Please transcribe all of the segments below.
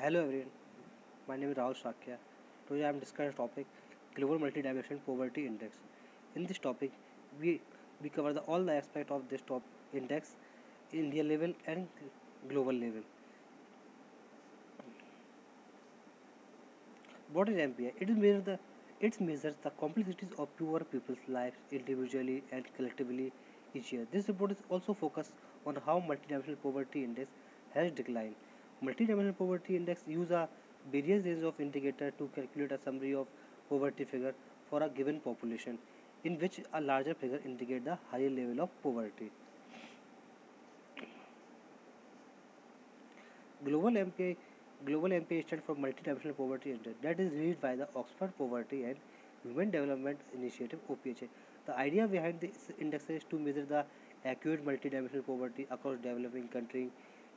Hello everyone, my name is Rahul Shakya. Today I am discussing topic Global Multidimensional Poverty Index. In this topic, we we cover all the aspect of this top index, India level and global level. What is MPI? It measures the complexities of poor people's lives individually and collectively each year. This report is also focused on how multidimensional poverty index has declined. Multidimensional poverty index use a various range of indicator to calculate a summary of poverty figure for a given population, in which a larger figure indicate the higher level of poverty. Global MPI Global MPI stands for Multidimensional Poverty Index that is released by the Oxford Poverty and Human Development Initiative (OPHA). The idea behind this index is to measure the accurate multidimensional poverty across developing countries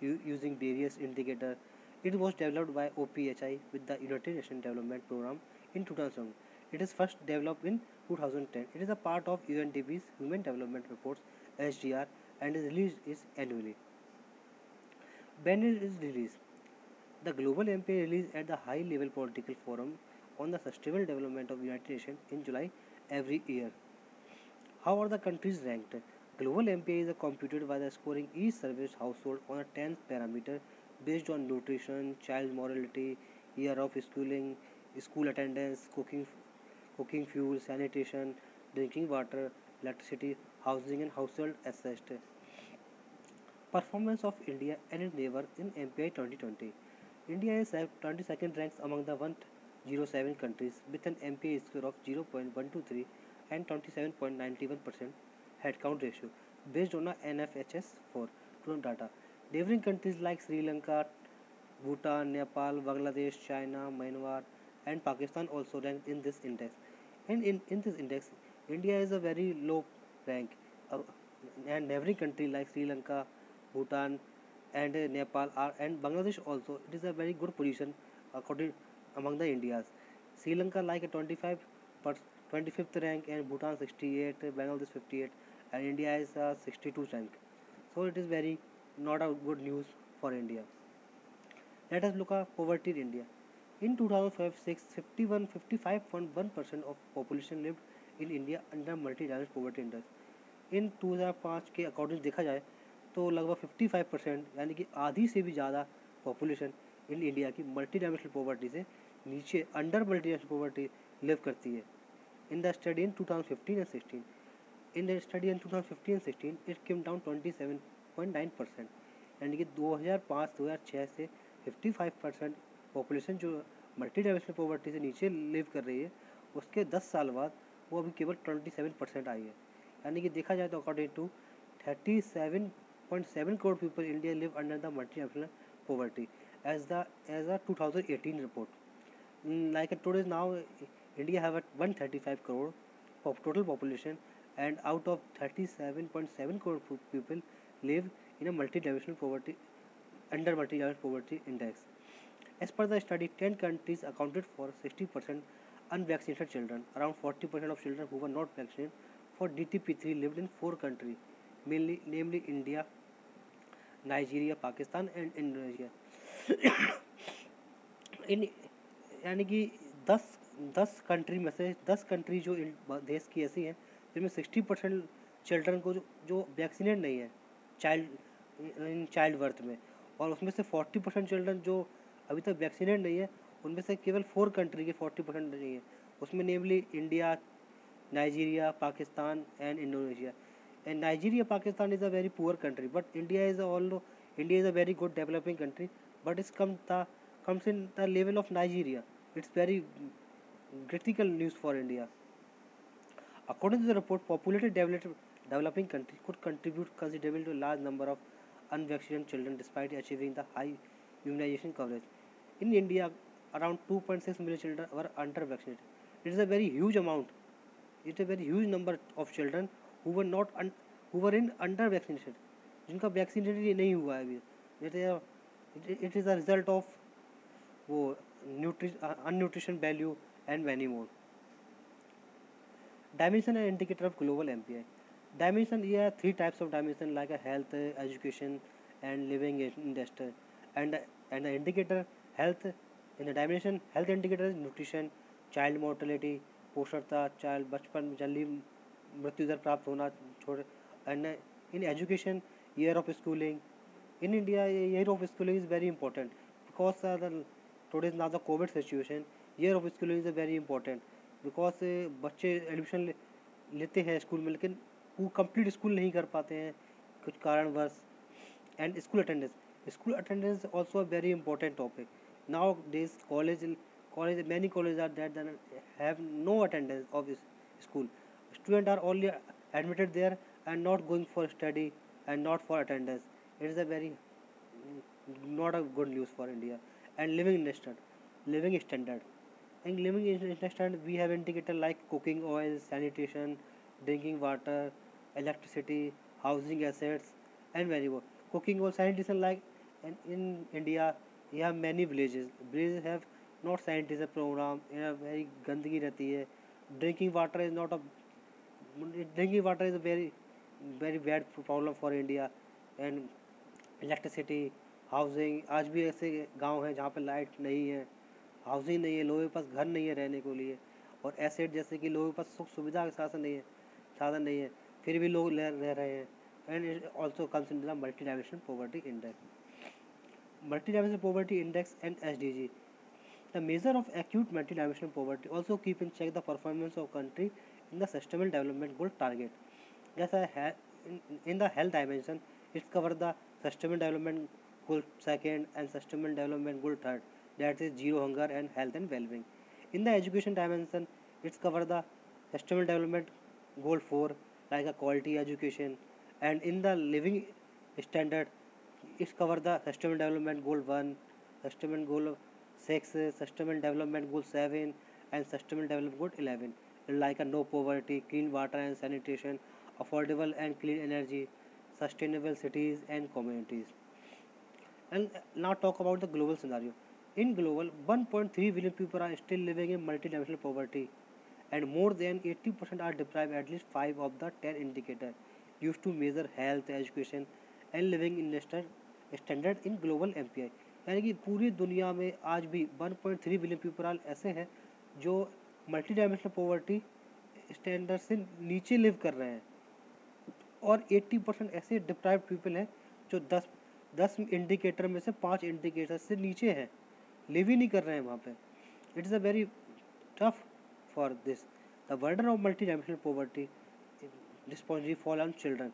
using various indicators. It was developed by OPHI with the United Nations Development Programme in 2000. It is first developed in 2010. It is a part of UNDP's Human Development Reports (SDR) and is released annually. When it is released, the Global MPA released at the High Level Political Forum on the Sustainable Development of United Nations in July every year. How are the countries ranked? Global MPA is computed by the scoring each service household on a 10 parameter based on nutrition, child mortality, year of schooling, school attendance, cooking fuel, sanitation, drinking water, electricity, housing and household assets. Performance of India and its neighbors in MPI 2020. India is 22nd ranks among the 107 countries with an MPI score of 0.123 and 27.91% headcount ratio based on a NFHS 4 data. Neighboring countries like Sri Lanka, Bhutan, Nepal, Bangladesh, China, Myanmar, and Pakistan also ranked in this index. And in this index, India is a very low rank. Uh, and neighboring country like Sri Lanka, Bhutan, and Nepal are and Bangladesh also. It is a very good position according among the Indias. Sri Lanka like a 25th rank and Bhutan 68, Bangladesh 58, and India is 62nd rank. So it is very not a good news for India. Let us look at poverty in India. In 2005-6, 55.1% of population lived in India under multi-dimensional poverty index. इन 2005 के according देखा जाए तो लगभग 55% यानी कि आधी से भी ज़्यादा पॉपुलेशन इन इंडिया की मल्टी डायमेंशनल पॉवर्टी से नीचे under multi dimensional poverty live करती है. In the study in 2015 and 16, in the study in 2015 and 16 it came down 27.9%, यानी कि 2005-2006 से 55% पॉपुलेशन जो मल्टी डायमेंशनल पॉवर्टी से नीचे लिव कर रही है उसके 10 साल बाद वो अभी केवल 27% आई है. यानी कि देखा जाए तो according to 37.7 crore people in India live under the multi-dimensional poverty as a 2018 report. Like today now, India have a 135 crore total population, and out of 37.7 crore people live in a multi-dimensional poverty under multi-dimensional poverty index. As per the study, 10 countries accounted for 60% unvaccinated children. Around 40% of children who were not vaccinated for DTP3 lived in 4 countries, mainly namely India, Nigeria, Pakistan and Indonesia. इन यानी कि 10 country में से 10 country जो देश की ऐसी हैं जिनमें 60% चिल्ड्रन को जो वैक्सीनेट नहीं है चाइल्ड बर्थ में, और उसमें से 40% चिल्ड्रन जो अभी तक वैक्सीनेट नहीं है उनमें से केवल 4 कंट्री के 40% नहीं है. उसमें namely India, Nigeria, Pakistan and Indonesia. And Nigeria, Pakistan is a very poor country, but India is a very good developing country, but it comes in the level of Nigeria. It's very critical news for India. According to the report, populated developing countries could contribute considerably to a large number of unvaccinated children despite achieving the high immunization coverage. In India, around 2.6 million children were under-vaccinated. It is a very huge amount. It's a very huge number of children who were in under vaccination, जिनका vaccinated नहीं हुआ है अभी. It is a result of वो undernutrition value and many more. Dimension and indicator of global MPI. Dimension, yeah, 3 types of dimension like a health, education, and living industry, and the indicator Health in the dimension health indicators nutrition, child mortality, पोषणता, child बचपन में जल्दी मृत्यु दर प्राप्त होना छोड़ and in education year of schooling in India year of schooling is very important because today is now the COVID situation year of schooling is very important because बच्चे admission लेते हैं स्कूल में लेकिन वो कंप्लीट स्कूल नहीं कर पाते हैं कुछ कारणवश and school attendance also a very important topic nowadays college many colleges are that have no attendance of this school students are only admitted there and not going for study and not for attendance it is a very not a good news for India and living standard in living standard we have indicator like cooking oil sanitation drinking water electricity housing assets and many more cooking or sanitation like in India you have many villages have not sanitation program in a very gandagi रहती है drinking water is not a drinking water is a very bad problem for India and electricity housing आज भी ऐसे गांव हैं जहाँ पे light नहीं है हाउसिंग नहीं है लोगों के पास घर नहीं है रहने के लिए और एसेट जैसे कि लोगों के पास सुख सुविधा का साधन नहीं है फिर भी लोग रह रहे हैं and it also comes into the multidimensional poverty index and SDG. The measure of acute multidimensional poverty also keep in check the performance of country in the sustainable development goal target. जैसा है in the health dimension it cover the sustainable development goal second and sustainable development goal third that is zero hunger and health and well-being. In the education dimension it cover the sustainable development goal 4 like a quality education and in the living standard it cover the sustainable development goal 1 sustainable goal 6 sustainable development goal 7 and sustainable development goal 11 like a no poverty clean water and sanitation affordable and clean energy sustainable cities and communities and now talk about the global scenario in global 1.3 billion people are still living in multidimensional poverty and more than 80% are deprived at least 5 of the 10 indicators used to measure health, education and living in standard in global MPI यानी कि पूरी दुनिया में आज भी 1.3 billion people ऐसे हैं जो मल्टी डायमेंशनल पॉवर्टी स्टैंडर्ड से नीचे लिव कर रहे हैं और 80% ऐसे डिप्राइव्ड पीपल हैं जो 10 इंडिकेटर में से 5 इंडिकेटर से नीचे हैं लिव ही नहीं कर रहे हैं वहाँ पे it is a very tough for this the burden of multi dimensional poverty disproportionately fall on children.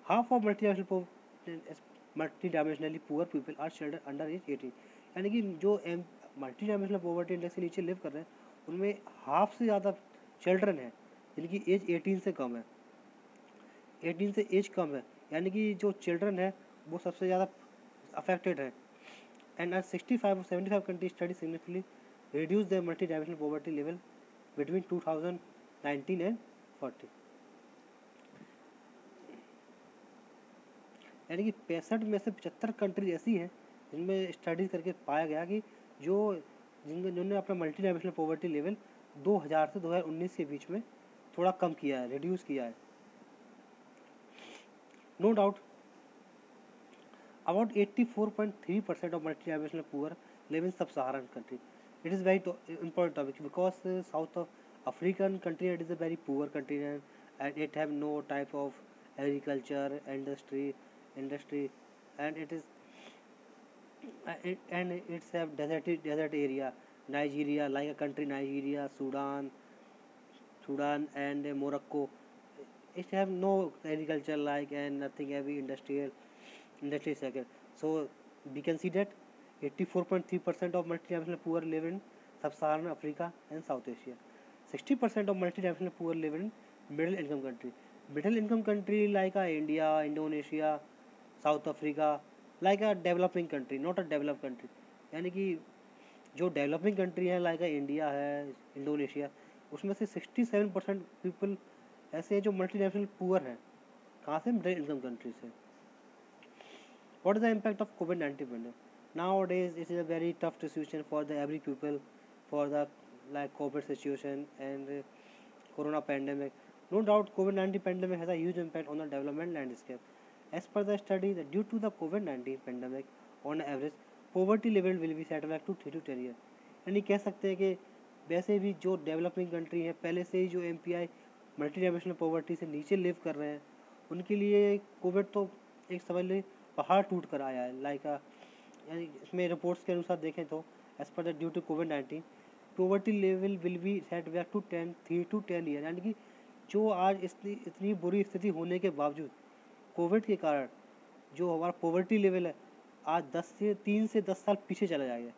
Half of multidimensionally poor people are children under age 18. यानी कि जो मल्टी डायमेंशनल पॉवर्टी इंडेक्स के नीचे लिव कर रहे हैं उनमें half से ज़्यादा चिल्ड्रन है जिनकी एज 18 से कम है 18 से एज कम है यानी कि जो चिल्ड्रन है वो सबसे ज़्यादा अफेक्टेड है एंड 65 और 75 country study significantly reduce the multi dimensional poverty level between 2019 and 40 यानी कि 65 में से 75 कंट्रीज ऐसी हैं जिनमें स्टडीज करके पाया गया कि जिन्होंने अपना मल्टी डायमेंशनल पॉवर्टी लेवल 2000 से 2019 के बीच में थोड़ा कम किया है रिड्यूस किया है no doubt about 84.3% of multidimensional poor live in sub-Saharan country. It is very important topic because South of African country it is a very poor country and it have no type of agriculture industry and it is it's have desert area Nigeria like a country Nigeria Sudan and Morocco it have no agriculture like and nothing heavy industry sector so we can see that 84.3% of multidimensional poor live in sub-Saharan Africa and South Asia 60% of multidimensional poor live in middle income country like India Indonesia South Africa like a developing country not a developed country यानी कि जो developing country है like India है Indonesia उसमें से 67% people ऐसे हैं जो मल्टीनेशनल पुअर हैं कहाँ से मिडिल इनकम कंट्री से What is the impact of COVID-19 pandemic? Nowadays, it is a very tough situation for the every people, for the like COVID situation and Corona pandemic. No doubt, COVID-19 pandemic has a huge impact on the development landscape. As per the study, that due to the COVID-19 pandemic, on average, poverty level will be set back to 3 to 10 years। यानी कह सकते हैं कि वैसे भी जो developing country हैं पहले से ही जो MPI मल्टी डायमेंशनल पॉवर्टी से नीचे लिव कर रहे हैं, उनके लिए कोविड तो एक समझ लें पहाड़ टूट कर आया है। यानी इसमें रिपोर्ट्स के अनुसार देखें तो as per the due to कोविड-19 poverty level will be set back to 3 to 10 year. यानी कि जो आज इतनी बुरी स्थिति होने के बावजूद कोविड के कारण जो हमारा पॉवर्टी लेवल है आज 3 से 10 साल पीछे चला जाएगा।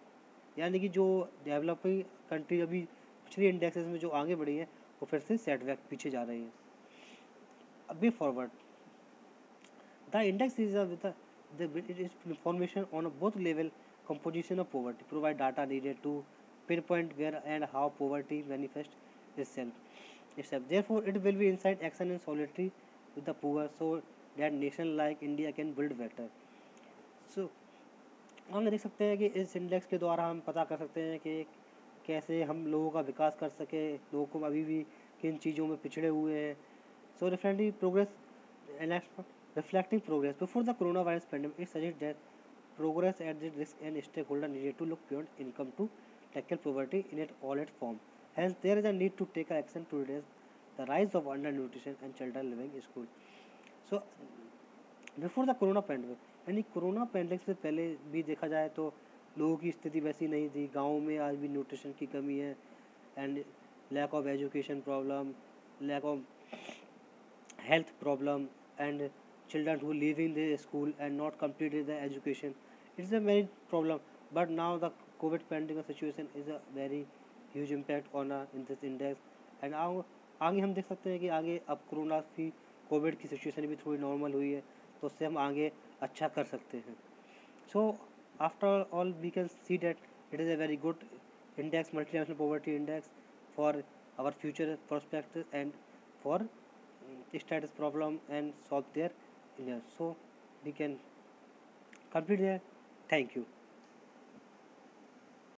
यानी कि जो डेवलपिंग कंट्री अभी पिछले इंडेक्सेस में जो आगे बढ़ी है वो फिर से सेटबैक पीछे जा रही है। अभी forward the index is information on both level composition of poverty, provide data needed to pinpoint where and how poverty manifests itself. Therefore, it will be inside action and solidarity with the poor so that nation like India can build better. So, हम देख सकते हैं कि इस index के द्वारा हम पता कर सकते हैं कि कैसे हम लोगों का विकास कर सके, लोगों को अभी भी किन चीज़ों में पिछड़े हुए हैं। सो reflecting progress before the coronavirus pandemic, it suggests that progress at this risk and stakeholder needed to look beyond income to tackle poverty in all its form. Hence, there is a need to take action to address the rise of undernutrition and children living in school. So, before the corona pandemic, यानी corona pandemic से पहले भी देखा जाए तो लोगों की स्थिति वैसी नहीं थी। गाँव में आज भी न्यूट्रिशन की कमी है and lack of education problem, lack of health problem and children who live in the school and not completed the education. It's a very problem. But now the COVID pandemic situation is a very huge impact on in this index. And आगे हम देख सकते हैं कि आगे अब corona की Covid की सिचुएशन भी थोड़ी नॉर्मल हुई है तो उससे हम आगे अच्छा कर सकते हैं। So after all we can see that it is a very good index, multi dimensional poverty index for our future prospect and for status problem and solve their. So we can complete there. Thank you.